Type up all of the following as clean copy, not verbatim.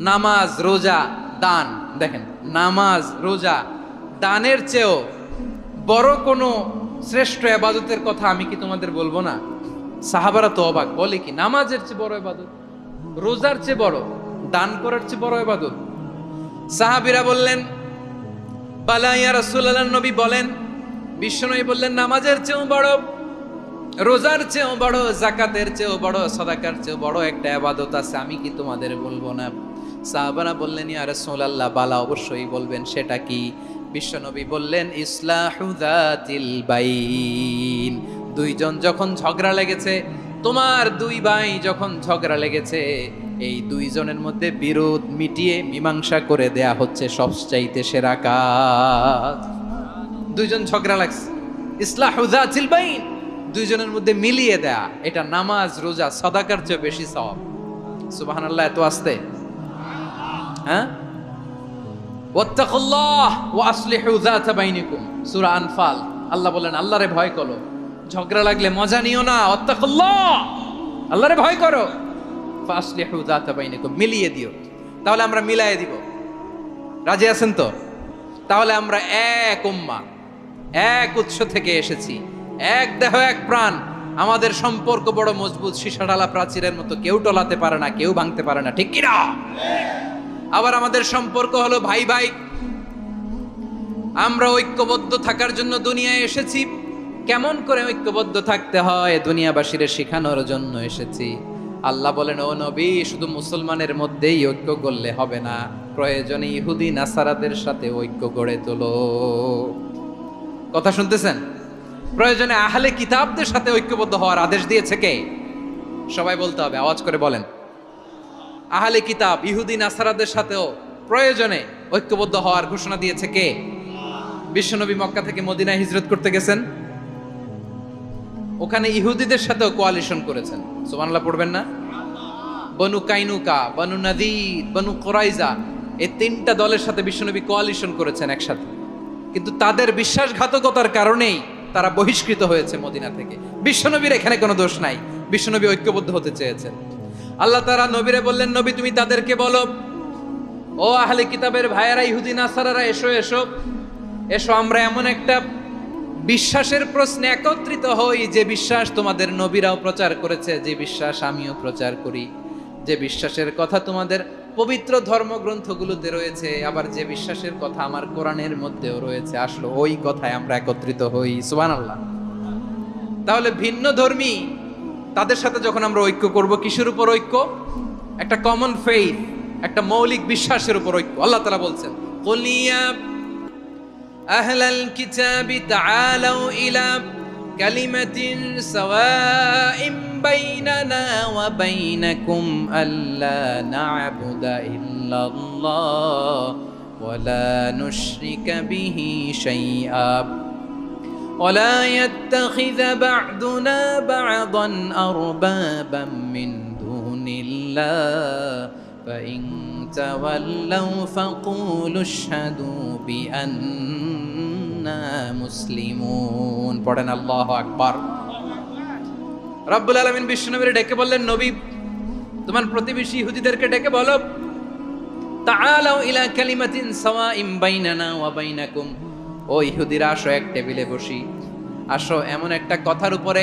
নামাজ, রোজা, দান। দেখেন, নামাজ, রোজা, দানের চেয়েও বড় কোনো শ্রেষ্ঠ ইবাদতের কথা আমি কি তোমাদের বলবো না? সাহাবারা তো অবাক, বলে কি নামাজের চেয়ে বড় ইবাদত, রোজার চেয়ে বড়, দান করার চেয়ে বড় ইবাদত? সাহাবীরা বললেন, বালা ইয়া রাসূলুল্লাহ, নবী বলেন। বিশ্বনবী বললেন, নামাজের চেয়েও বড়, রোজার চেয়েও বড়, যাকাতের চেয়েও বড়, সাদাকার চেয়েও বড় একটা ইবাদত আছে, আমি কি তোমাদের বলবো না? সাহাবারা বললেন, ইয়া রাসূলুল্লাহ, বালা, অবশ্যই বলবেন, সেটা কি? বিশ্বনবী বললেন, ইসলাহু যাতিল বাইন। দুইজন যখন ঝগড়া লেগেছে, তোমার দুই ভাই যখন ঝগড়া লেগেছে, এই দুইজনের মধ্যে বিরোধ মিটিয়ে মীমাংসা করে দেয়া হচ্ছে সবচাইতে সেরা কাজ। দুইজন ঝগড়া লাগছে, ইসলাহু যাতিল বাইন, দুইজনের মধ্যে মিলিয়ে দেয়া, এটা নামাজ, রোজা, সাদাকার চেয়ে বেশি সওয়াব। সুবহানাল্লাহ, এত আস্তে, হ্যাঁ? ওয়াত্তাকুল্লাহ ওয়া আসলিহু যাতা বাইনিকুম, সূরা আনফাল। আল্লাহ বলেন, আল্লাহরে ভয় করো, ঝগড়া লাগলে মজা নিও না। ওয়াত্তাকুল্লাহ, আল্লাহরে ভয় করো, ফাসলিহু যাতা বাইনিকুম, মিলিয়ে দিও। তাহলে আমরা মিলায়ে দিব, রাজি আছেন তো? তাহলে আমরা এক উম্মাহ, এক উৎস থেকে এসেছি, এক দেহ, এক প্রাণ। আমাদের সম্পর্ক বড় মজবুত, সীসাঢালা প্রাচীরের মতো, কেউ টলাতে পারে না, কেউ ভাঙতে পারে না, ঠিক কি না? আবার আমাদের সম্পর্ক হলো ভাই ভাই। আমরা ঐক্যবদ্ধ থাকার জন্য দুনিয়ায় এসেছি। কেমন করে ঐক্যবদ্ধ থাকতে হয় দুনিয়াবাসীর শেখানোর জন্য এসেছি। আল্লাহ বলেন, ও নবী, শুধু মুসলমানের মধ্যেই ঐক্য করলে হবে না, প্রয়োজনে ইহুদি নাসারাদের সাথে ঐক্য গড়ে তোলো। কথা শুনতেছেন? প্রয়োজনে আহলে কিতাবদের সাথে ঐক্যবদ্ধ হওয়ার আদেশ দিয়েছে কে? সবাই বলতে হবে, আওয়াজ করে বলেন। আহলে কিতাব, ইহুদি নাসারাদের সাথেও প্রয়োজনে ঐক্যবদ্ধ হওয়ার ঘোষণা দিয়েছে কে? বিশ্বনবী মক্কা থেকে মদিনায় হিজরত করতে গেছেন, ওখানে ইহুদিদের সাথেও কোয়ালিশন করেছেন। সুবহানাল্লাহ পড়বেন না? বনু কাইনুকা, বনু নাদির, বনু কুরাইজা, এই তিনটা দলের সাথে বিশ্বনবী কোয়ালিশন করেছেন একসাথে। কিন্তু তাদের বিশ্বাসঘাতকতার কারণেই তারা বহিষ্কৃত হয়েছে মদিনা থেকে। বিশ্বনবীর এখানে কোনো দোষ নাই, বিশ্বনবী ঐক্যবদ্ধ হতে চেয়েছেন। আল্লাহ তাআলা নবীরে বললেন, নবী তুমি তাদেরকে বলো, ও আহলে কিতাবের ভাইয়েরা, ইহুদি নাসারারা, এসো এসো এসো, আমরা এমন একটা বিশ্বাসের প্রশ্নে একত্রিত হই, যে বিশ্বাস তোমাদের নবীরাও প্রচার করেছে, যে বিশ্বাস আমিও প্রচার করি, যে বিশ্বাসের কথা তোমাদের পবিত্র ধর্মগ্রন্থগুলোতে রয়েছে, আবার যে বিশ্বাসের কথা আমার কোরআনের মধ্যেও রয়েছে। আসলে ওই কথায় আমরা একত্রিত হই। সুবহানাল্লাহ। তাহলে ভিন্ন ধর্মী তাদের সাথে যখন আমরা ঐক্য করব, কিসের উপর ঐক্য? একটা কমন ফেইথ, একটা মৌলিক বিশ্বাসের উপর ঐক্য। আল্লাহ তাআলা বলছেন, কুল ইয়া আহলাল কিতাবি তাআলাউ ইলা কালিমাতিন সাওয়াইম বাইনানা ওয়া বাইনাকুম আল্লা না'বুদা ইল্লাল্লাহ ওয়া লা নুশরিকা বিহি শাইআ ولا يتخذ بعضنا بعضا أربابا من دون الله فإن تولوا فقولوا اشهدوا بأننا مسلمون। পড়েন আল্লাহু আকবার। রব্বুল আলামিন বিশ্বনবীর ডেকে বললেন, নবী তোমার প্রতিবেশী ইহুদিদেরকে ডেকে বলো, তাআলাউ ইলা কালিমাতিন সাওয়াইম বাইনানা ওয়া বাইনাকুম, ও ইহুদিরা, আসো এক টেবিলে বসি, আসো এমন একটা কথার উপরে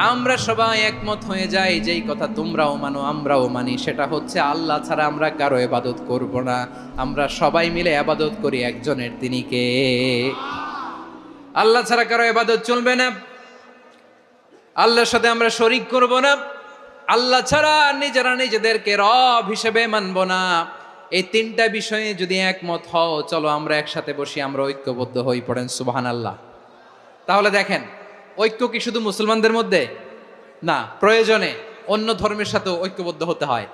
আমরা সবাই একমত হয়ে যাই, যেই কথা তোমরাও মানো আমরাও মানি। সেটা হচ্ছে, আল্লাহ ছাড়া আমরা কারো ইবাদত করব না, আমরা সবাই মিলে ইবাদত করি একজনের, তিনি কে? আল্লাহ ছাড়া কারো ইবাদত চলবে না, আল্লাহর সাথে আমরা শরীক করব না, আল্লাহ ছাড়া নিজেরা নিজেদেরকে রব হিসেবে মানব না। এই তিনটা বিষয়ে যদি একমত হও, চলো আমরা একসাথে বসি, আমরা ঐক্যবদ্ধ হই। পড়েন সুবহানাল্লাহ। তাহলে দেখেন, ঐক্য কি শুধু মুসলমানদের মধ্যে না, প্রয়োজনে অন্য ধর্মের সাথেও ঐক্যবদ্ধ হতে হয়।